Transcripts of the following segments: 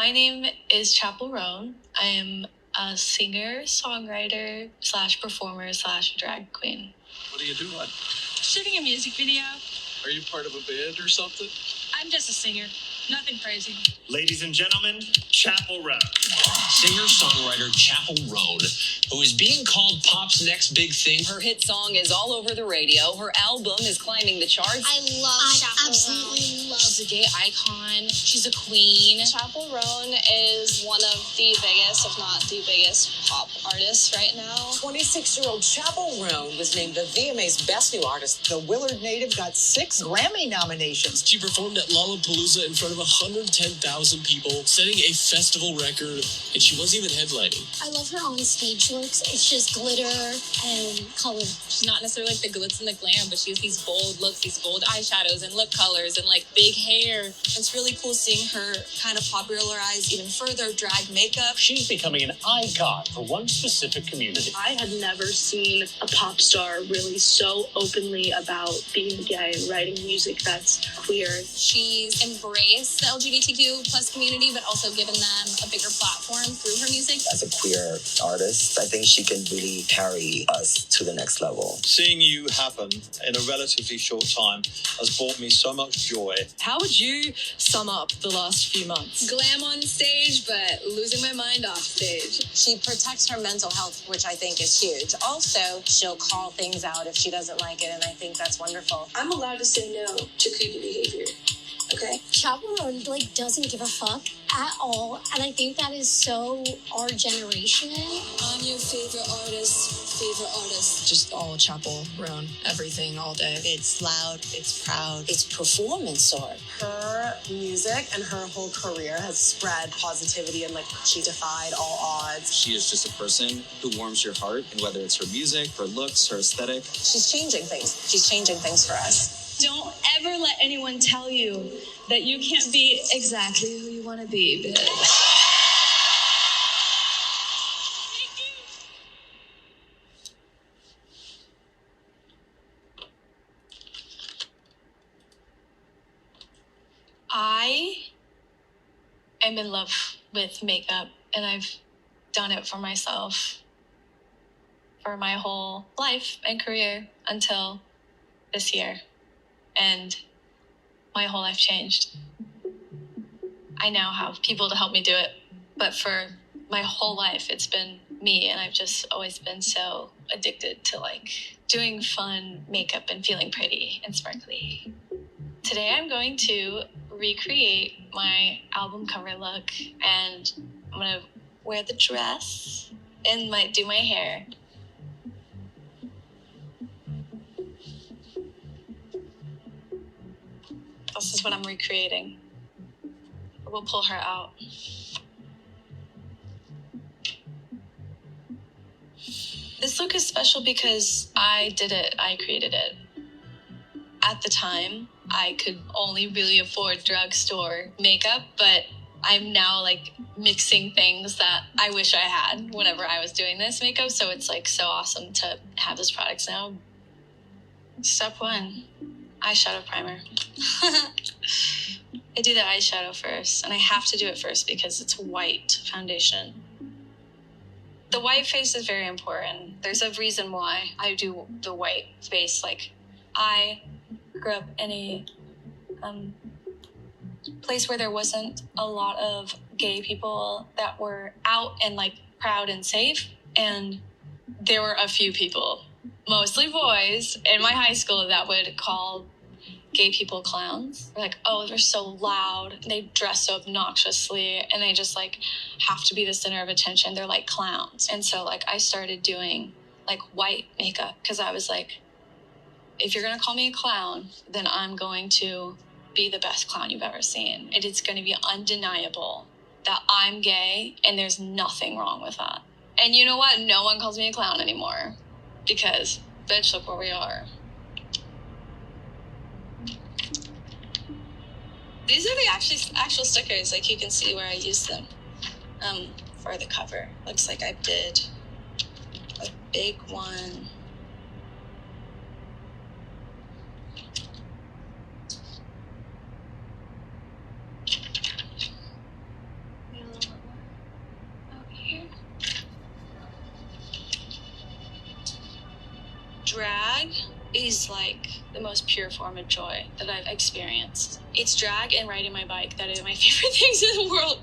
My name is Chappell Roan. I am a singer, songwriter, /performer, /drag queen. What are you doing? Shooting a music video. Are you part of a band or something? I'm just a singer. Nothing crazy. Ladies and gentlemen, Chappell Roan. Singer-songwriter Chappell Roan, who is being called pop's next big thing. Her hit song is all over the radio. Her album is climbing the charts. I absolutely love. She's a gay icon. She's a queen. Chappell Roan is one of the biggest, if not the biggest, pop artists right now. 26-year-old Chappell Roan was named the VMA's Best New Artist. The Willard native got 6 Grammy nominations. She performed at Lollapalooza in front of 110,000 people, setting a festival record, and she wasn't even headlining. I love her on stage looks. It's just glitter and color. She's not necessarily like the glitz and the glam, but she has these bold looks, these bold eyeshadows and lip colors and like big hair. It's really cool seeing her kind of popularize even further drag makeup. She's becoming an icon for one specific community. I had never seen a pop star really so openly about being gay and writing music that's queer. She's embraced the LGBTQ plus community, but also given them a bigger platform through her music. As a queer artist, I think she can really carry us to the next level. Seeing you happen in a relatively short time has brought me so much joy. How would you sum up the last few months? Glam on stage, but losing my mind off stage. She protects her mental health, which I think is huge. Also, she'll call things out if she doesn't like it, and I think that's wonderful. I'm allowed to say no to creepy behavior. Okay. Chappell Roan doesn't give a fuck at all, and I think that is so our generation. I'm your favorite artist. Just all Chappell Roan, everything, all day. It's loud, it's proud, It's performance art. her music and her whole career has spread positivity and she defied all odds. She is just a person who warms your heart, and whether it's her music, her looks, her aesthetic. She's changing things. She's changing things for us. Don't ever let anyone tell you that you can't be exactly who you want to be, bitch. I am in love with makeup, and I've done it for myself for my whole life and career until this year. And my whole life changed. I now have people to help me do it, but for my whole life, it's been me, and I've just always been so addicted to doing fun makeup and feeling pretty and sparkly. Today I'm going to recreate my album cover look, and I'm gonna wear the dress and might do my hair. This is what I'm recreating. We'll pull her out. This look is special because I did it. I created it. At the time, I could only really afford drugstore makeup, but I'm now mixing things that I wish I had whenever I was doing this makeup. So it's so awesome to have this product now. Step 1, eyeshadow primer. I do the eyeshadow first, and I have to do it first because it's white foundation. The white face is very important. There's a reason why I do the white face. I grew up in a place where there wasn't a lot of gay people that were out and proud and safe, and there were a few people, mostly boys, in my high school that would call gay people clowns. They're oh, they're so loud, they dress so obnoxiously, and they just have to be the center of attention. They're like clowns. And so I started doing white makeup because I was if you're gonna call me a clown, then I'm going to be the best clown you've ever seen. It is going to be undeniable that I'm gay, and there's nothing wrong with that. And you know what? No one calls me a clown anymore because, bitch, look where we are. These are the actual stickers. You can see where I used them for the cover. Looks like I did a big one. Drag is like the most pure form of joy that I've experienced. It's drag and riding my bike that are my favorite things in the world.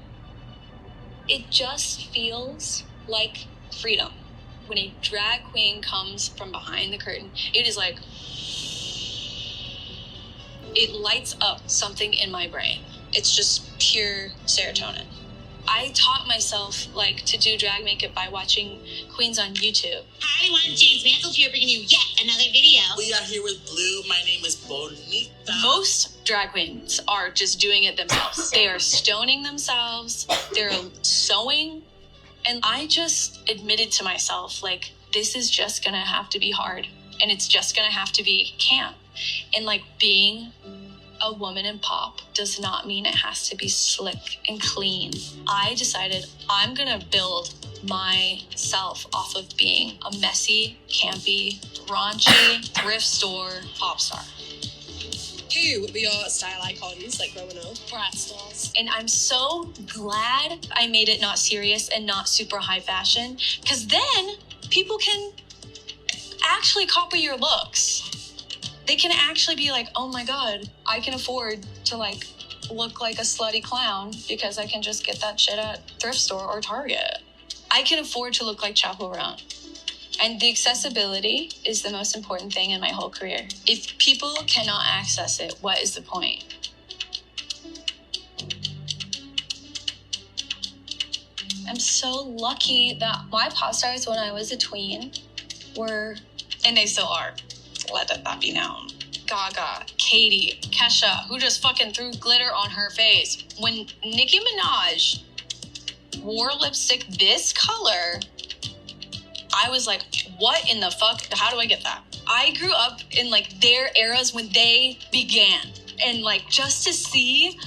It just feels like freedom. When a drag queen comes from behind the curtain, it is like, it lights up something in my brain. It's just pure serotonin. I taught myself like to do drag makeup by watching queens on YouTube. Hi everyone, James Mansell here bringing you yet another video. We are here with Blue. My name is Bonita. Most drag queens are just doing it themselves. They are stoning themselves. They're sewing. And I just admitted to myself, like, this is just gonna have to be hard. And it's just gonna have to be camp. And like being a woman in pop does not mean it has to be slick and clean. I decided I'm gonna build myself off of being a messy, campy, raunchy, thrift store pop star. Who were your style icons, like growing up? Bratz dolls. And I'm so glad I made it not serious and not super high fashion, because then people can actually copy your looks. They can actually be like, oh my God, I can afford to like look like a slutty clown because I can just get that shit at thrift store or Target. I can afford to look like Chappell Roan. And the accessibility is the most important thing in my whole career. If people cannot access it, what is the point? I'm so lucky that my pop stars when I was a tween were, and they still are, let that be known. Gaga, Katie, Kesha, who just fucking threw glitter on her face. When Nicki Minaj wore lipstick this color, I was like, what in the fuck? How do I get that? I grew up in like their eras when they began. And like just to see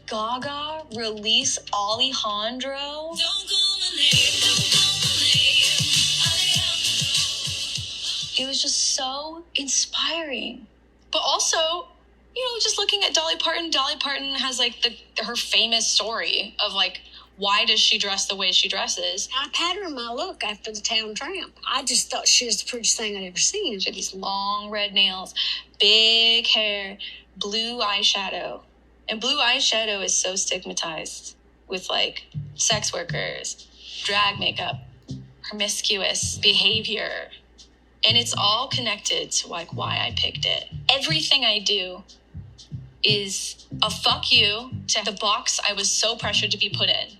Gaga release Alejandro. It was just so inspiring. But also, you know, just looking at Dolly Parton has like her famous story of like, why does she dress the way she dresses? I patterned my look after the Town Tramp. I just thought she was the prettiest thing I'd ever seen. She had these long red nails, big hair, blue eyeshadow. And blue eyeshadow is so stigmatized with like sex workers, drag makeup, promiscuous behavior. And it's all connected to like why I picked it. Everything I do is a fuck you to the box I was so pressured to be put in,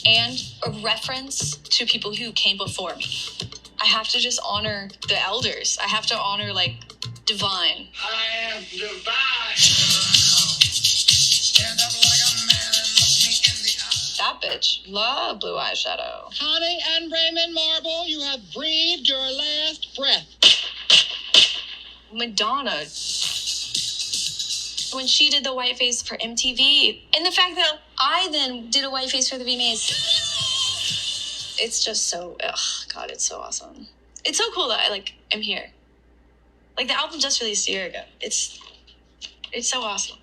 and a reference to people who came before me. I have to just honor the elders. I have to honor like divine. I am divine. Stand up like a man and look me in the eye. That bitch. Love blue eyeshadow. Honey and Raymond Marble, you have breathed your last breath. Madonna, when she did the white face for MTV, and the fact that I then did a white face for the VMAs, it's just so, God, it's so awesome. It's so cool that I am here. Like the album just released a year ago. It's so awesome.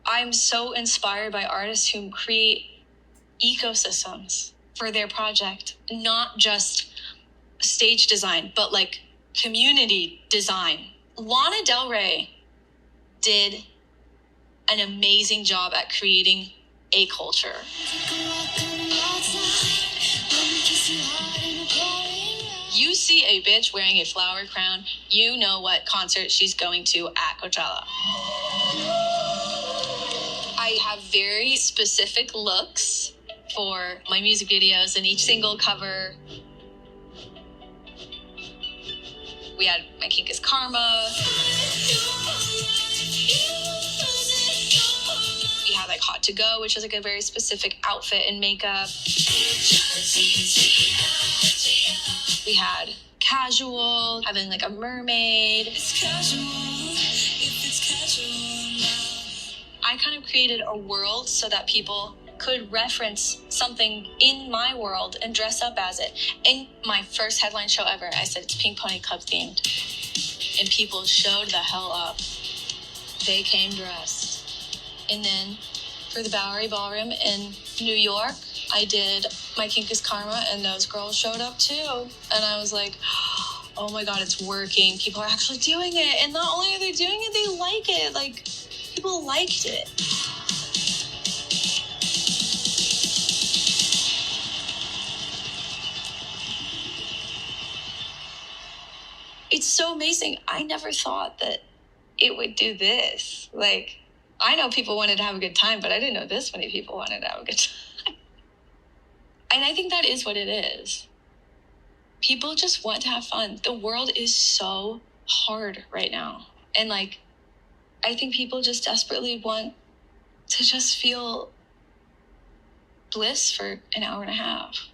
I'm so inspired by artists who create ecosystems for their project, not just stage design, but like community design. Lana Del Rey did an amazing job at creating a culture. You see a bitch wearing a flower crown, you know what concert she's going to at Coachella. I have very specific looks for my music videos and each single cover. We had My Kink is Karma. We had like Hot to Go, which is like a very specific outfit and makeup. We had Casual, having like a mermaid. I kind of created a world so that people could reference something in my world and dress up as it. In my first headline show ever, I said it's Pink Pony Club themed. And people showed the hell up. They came dressed. And then for the Bowery Ballroom in New York, I did My Kink is Karma, and those girls showed up too. And I was like, oh my God, it's working. People are actually doing it. And not only are they doing it, they like it. Like, people liked it. It's so amazing. I never thought that it would do this. Like, I know people wanted to have a good time, but I didn't know this many people wanted to have a good time. And I think that is what it is. People just want to have fun. The world is so hard right now. And like, I think people just desperately want to just feel bliss for an hour and a half.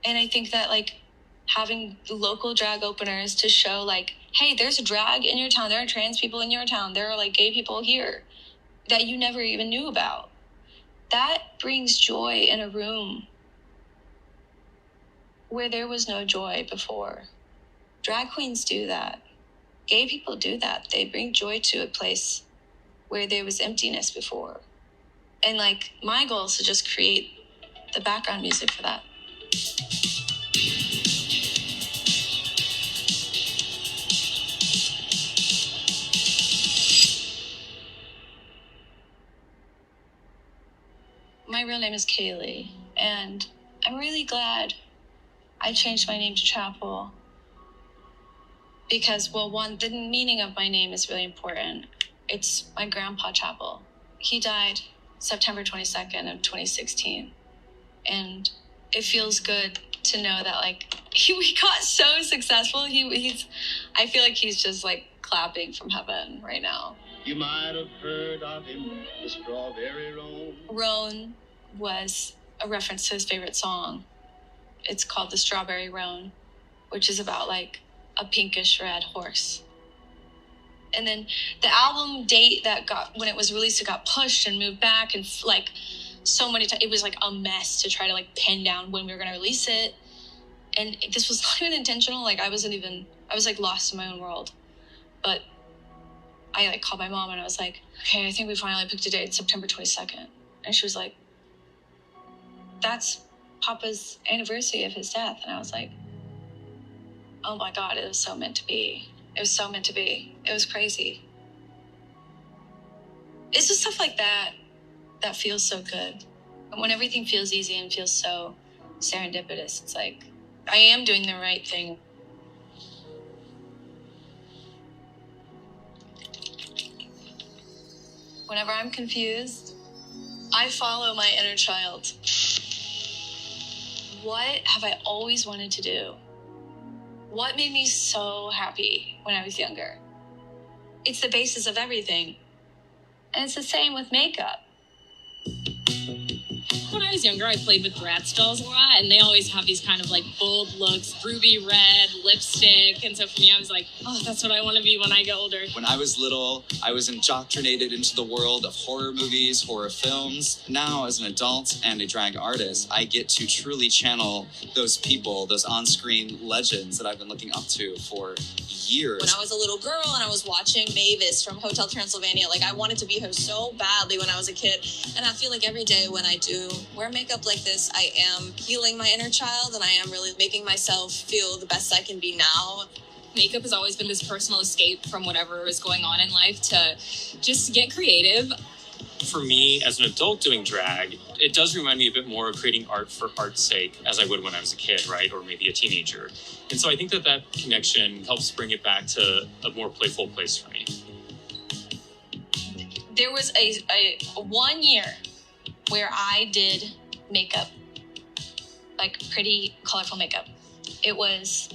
And I think that like having local drag openers to show like, hey, there's a drag in your town. There are trans people in your town. There are like gay people here that you never even knew about. That brings joy in a room where there was no joy before. Drag queens do that. Gay people do that. They bring joy to a place where there was emptiness before. And like, my goal is to just create the background music for that. My real name is Kaylee, and I'm really glad I changed my name to Chappell because, well, one, the meaning of my name is really important. It's my grandpa Chappell. He died September 22nd of 2016, and it feels good to know that like we got so successful. I feel like he's just like clapping from heaven right now. You might have heard of him, the Strawberry Roan. Roan was a reference to his favorite song. It's called the Strawberry Roan, which is about like a pinkish red horse. And then the album date when it was released, it got pushed and moved back, and like so many times it was like a mess to try to like pin down when we were going to release it. And this was not even intentional. Like I was like lost in my own world. But I like called my mom and I was like, okay, I think we finally picked a date, September 22nd. And she was like, that's Papa's anniversary of his death. And I was like, oh my God, it was so meant to be. It was so meant to be. It was crazy. It's just stuff like that that feels so good. And when everything feels easy and feels so serendipitous, it's like, I am doing the right thing. Whenever I'm confused, I follow my inner child. What have I always wanted to do? What made me so happy when I was younger? It's the basis of everything. And it's the same with makeup. When I was younger, I played with Bratz dolls a lot, and they always have these kind of like bold looks, ruby red, lipstick. And so for me, I was like, oh, that's what I want to be when I get older. When I was little, I was indoctrinated into the world of horror movies, horror films. Now, as an adult and a drag artist, I get to truly channel those people, those on-screen legends that I've been looking up to for years. When I was a little girl and I was watching Mavis from Hotel Transylvania, like I wanted to be her so badly when I was a kid. And I feel like every day when I do wear makeup like this, I am healing my inner child and I am really making myself feel the best I can be now. Makeup has always been this personal escape from whatever is going on in life to just get creative. For me, as an adult doing drag, it does remind me a bit more of creating art for art's sake, as I would when I was a kid, right? Or maybe a teenager. And so I think that connection helps bring it back to a more playful place for me. There was a 1 year where I did makeup, like pretty colorful makeup. It was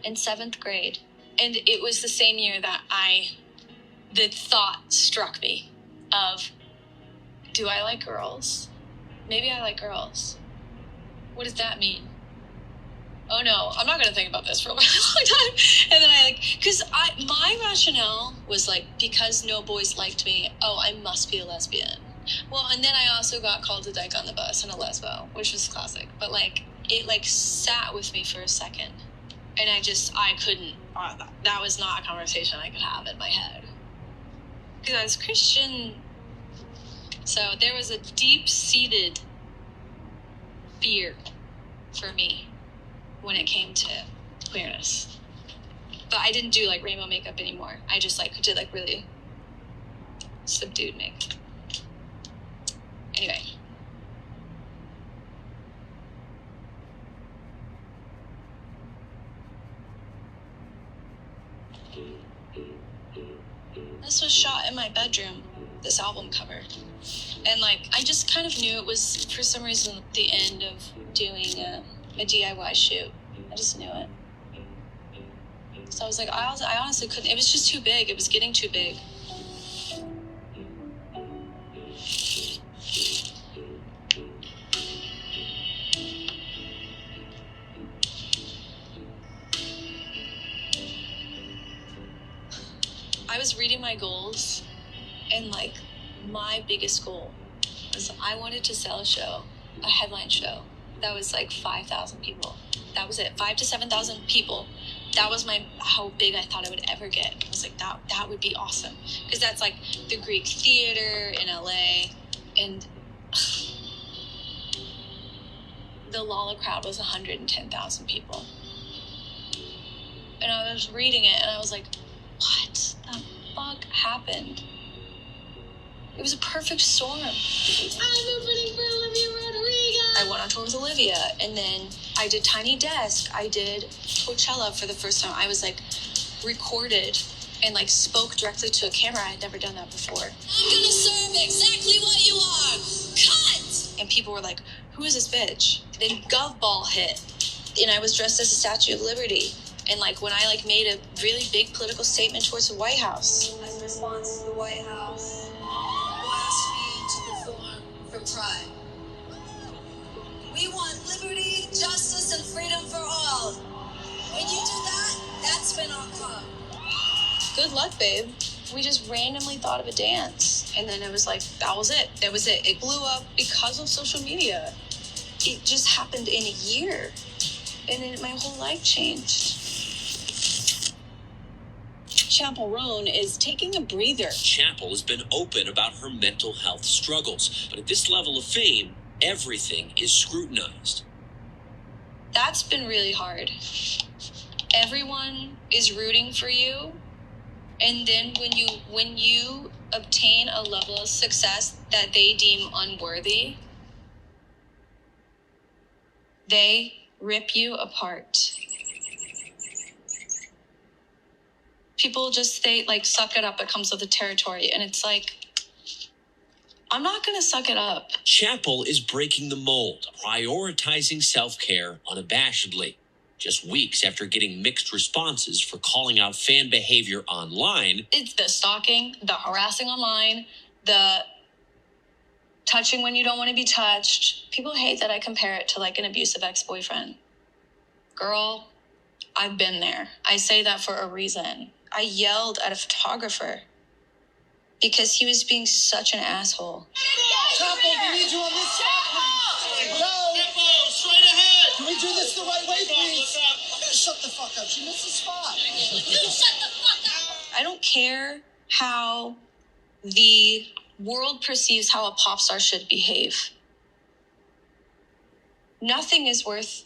in 7th grade. And it was the same year that the thought struck me of, do I like girls? Maybe I like girls. What does that mean? Oh no, I'm not going to think about this for a really long time. And then because my rationale was like, because no boys liked me, oh, I must be a lesbian. Well, and then I also got called a dyke on the bus and a lesbo, which was classic. But it sat with me for a second. And I couldn't, that was not a conversation I could have in my head. Because I was Christian. So there was a deep-seated fear for me when it came to queerness. But I didn't do like rainbow makeup anymore. I just like did like really subdued makeup. Anyway. This was shot in my bedroom, this album cover. And like, I just kind of knew it was, for some reason, the end of doing a DIY shoot. I just knew it. So I was like, I honestly couldn't, it was just too big. It was getting too big. I was reading my goals, and like, my biggest goal was I wanted to sell a show, a headline show, that was like 5,000 people. That was it, 5,000 to 7,000 people. That was how big I thought I would ever get. I was like, that would be awesome. Because that's like the Greek Theater in LA, and the Lolla crowd was 110,000 people. And I was reading it, and I was like, what the fuck happened? It was a perfect storm. I'm opening for Olivia Rodrigo. I went on tour with Olivia, and then I did Tiny Desk. I did Coachella for the first time. I was like recorded and like spoke directly to a camera. I had never done that before. I'm gonna serve exactly what you are. Cut! And people were like, who is this bitch? Then Gov Ball hit, and I was dressed as a Statue of Liberty. And like when I like made a really big political statement towards the White House. As a response to the White House. Ask me to perform for Pride. We want liberty, justice, and freedom for all. When you do that, that's when I'll come. Good luck, babe. We just randomly thought of a dance. And then it was like, that was it. That was it. It blew up because of social media. It just happened in a year. And then my whole life changed. Chappell Roan is taking a breather. Chappell has been open about her mental health struggles, but at this level of fame, everything is scrutinized. That's been really hard. Everyone is rooting for you, and then when you obtain a level of success that they deem unworthy, they rip you apart. People just say, like, suck it up, it comes with the territory. And it's like, I'm not going to suck it up. Chappell is breaking the mold, prioritizing self-care unabashedly. Just weeks after getting mixed responses for calling out fan behavior online. It's the stalking, the harassing online, the touching when you don't want to be touched. People hate that I compare it to, like, an abusive ex-boyfriend. Girl, I've been there. I say that for a reason. I yelled at a photographer because he was being such an asshole. Chappell, we need you on this side, please. No. Straight ahead. Can we do this the right way, please? I'm gonna shut the fuck up. She missed the spot. You shut the fuck up. I don't care how the world perceives how a pop star should behave. Nothing is worth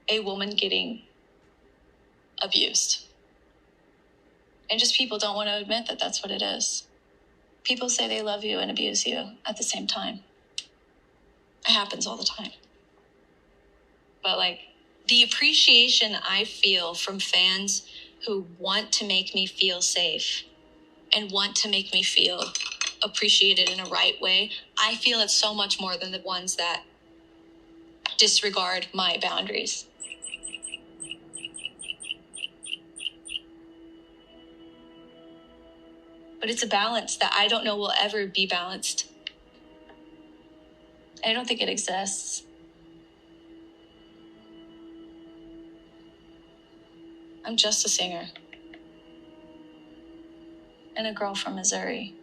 a woman getting abused. And just people don't want to admit that that's what it is. People say they love you and abuse you at the same time. It happens all the time. But like, the appreciation I feel from fans who want to make me feel safe and want to make me feel appreciated in a right way, I feel it's so much more than the ones that disregard my boundaries. But it's a balance that I don't know will ever be balanced. I don't think it exists. I'm just a singer. And a girl from Missouri.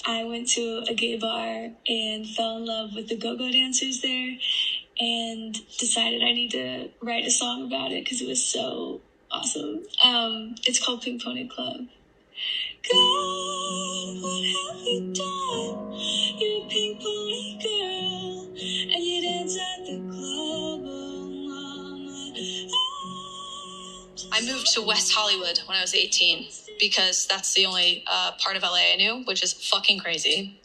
I went to a gay bar and fell in love with the go-go dancers there and decided I need to write a song about it because it was so awesome. It's called Pink Pony Club. God, what have you done? You're a pink pony girl, and you dance at the club. Oh, mama. I moved to West Hollywood when I was 18 because that's the only part of LA I knew, which is fucking crazy.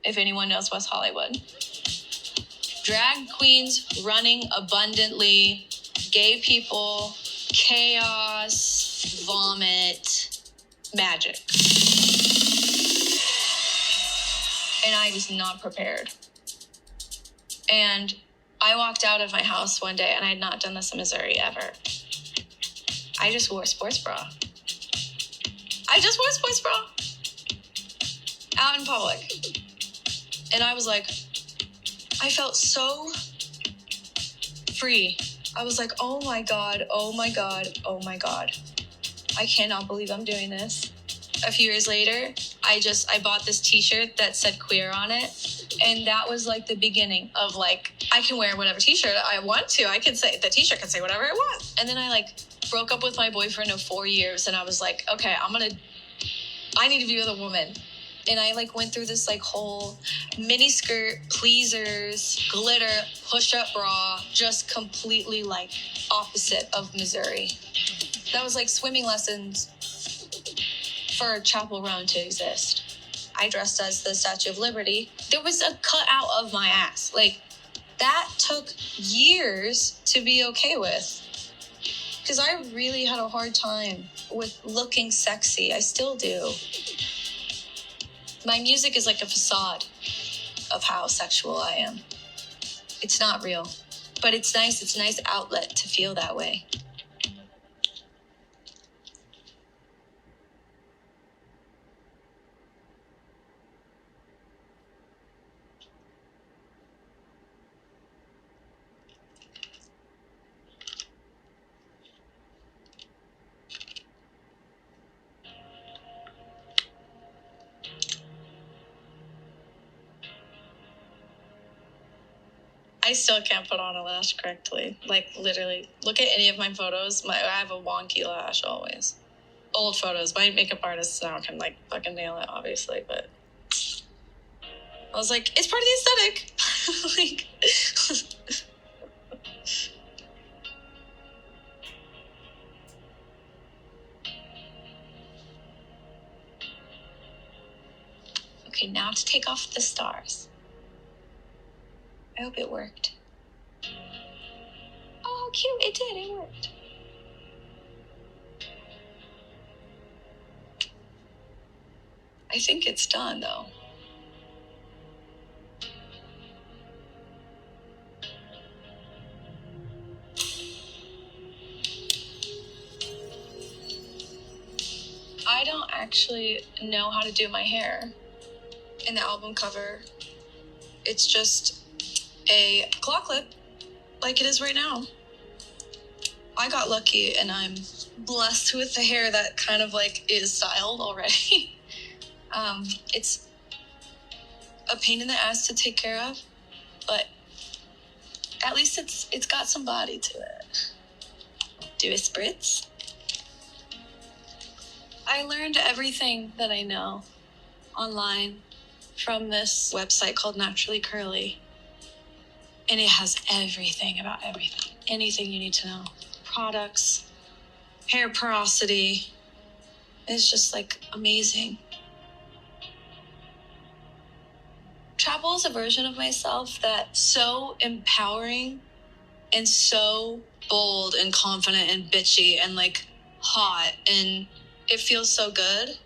If anyone knows West Hollywood. Drag queens running abundantly, gay people, chaos, vomit, magic. And I was not prepared. And I walked out of my house one day, and I had not done this in Missouri ever. I just wore a sports bra. I just wore a sports bra out in public. And I was like, I felt so free. I was like, oh my God, oh my God, oh my God. I cannot believe I'm doing this. A few years later, I bought this t-shirt that said queer on it. And that was like the beginning of like, I can wear whatever t-shirt I want to. I can say, the t-shirt can say whatever I want. And then I like broke up with my boyfriend of 4 years. And I was like, okay, I need to be with a woman. And I like went through this like whole mini skirt, pleasers, glitter, push-up bra, just completely like opposite of Missouri. That was like swimming lessons for Chappell Roan to exist. I dressed as the Statue of Liberty. There was a cutout of my ass. Like that took years to be okay with. Because I really had a hard time with looking sexy. I still do. My music is like a facade of how sexual I am. It's not real, but it's nice. It's a nice outlet to feel that way. I still can't put on a lash correctly. Like, literally. Look at any of my photos. I have a wonky lash always. Old photos. My makeup artists now can, like, fucking nail it, obviously, but... I was like, it's part of the aesthetic. Like... Okay, now to take off the stars. I hope it worked. Oh, how cute. It did. It worked. I think it's done, though. I don't actually know how to do my hair in the album cover. It's just a claw clip like it is right now. I got lucky and I'm blessed with the hair that kind of like is styled already. It's a pain in the ass to take care of, but at least it's got some body to it. Do a spritz. I learned everything that I know online from this website called Naturally Curly. And it has everything about everything. Anything you need to know. Products, hair porosity. It's just like amazing. Chappell is a version of myself that's so empowering and so bold and confident and bitchy and like hot, and it feels so good.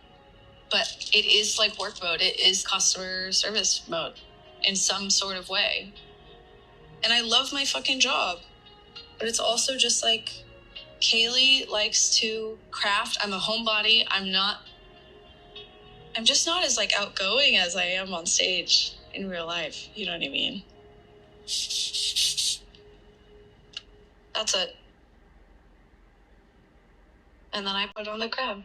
But it is like work mode. It is customer service mode in some sort of way. And I love my fucking job. But it's also just like, Kaylee likes to craft. I'm a homebody. I'm just not as like outgoing as I am on stage in real life. You know what I mean? That's it. And then I put on the crab.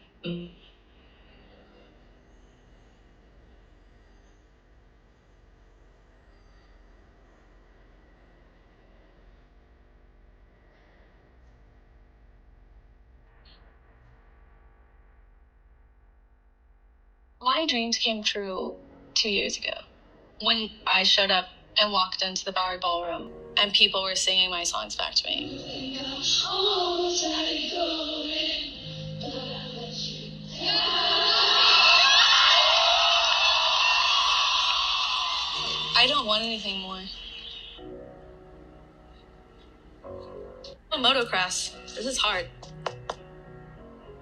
My dreams came true 2 years ago when I showed up and walked into the Bowery Ballroom and people were singing my songs back to me. I don't want anything more. Motocross. This is hard.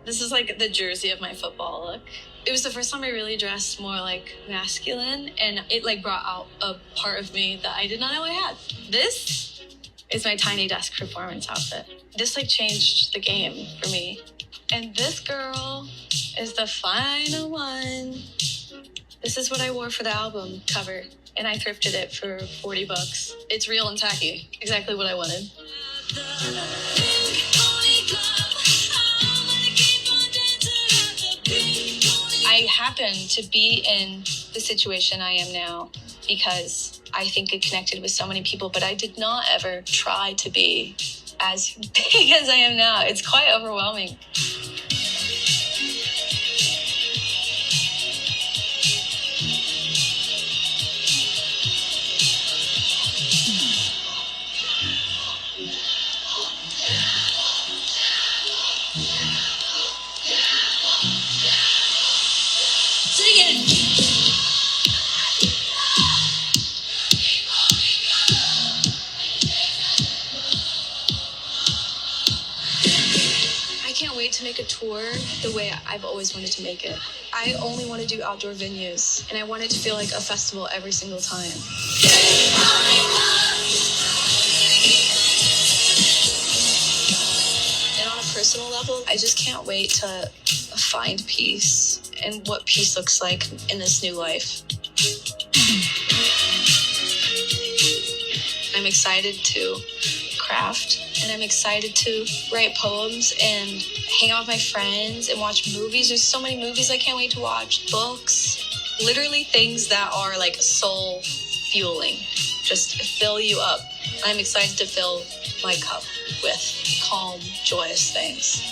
This is like the jersey of my football look. It was the first time I really dressed more like masculine, and it like brought out a part of me that I did not know I had. This is my Tiny Desk performance outfit. This like changed the game for me. And this girl is the final one. This is what I wore for the album cover, and I thrifted it for $40. It's real and tacky. Exactly what I wanted. I happen to be in the situation I am now because I think it connected with so many people, but I did not ever try to be as big as I am now. It's quite overwhelming. To make a tour the way I've always wanted to make it. I only want to do outdoor venues, and I want it to feel like a festival every single time. And on a personal level, I just can't wait to find peace and what peace looks like in this new life. I'm excited to craft, and I'm excited to write poems and hang out with my friends and watch movies. There's so many movies I can't wait to watch. Books, literally things that are like soul fueling, just fill you up. I'm excited to fill my cup with calm, joyous things.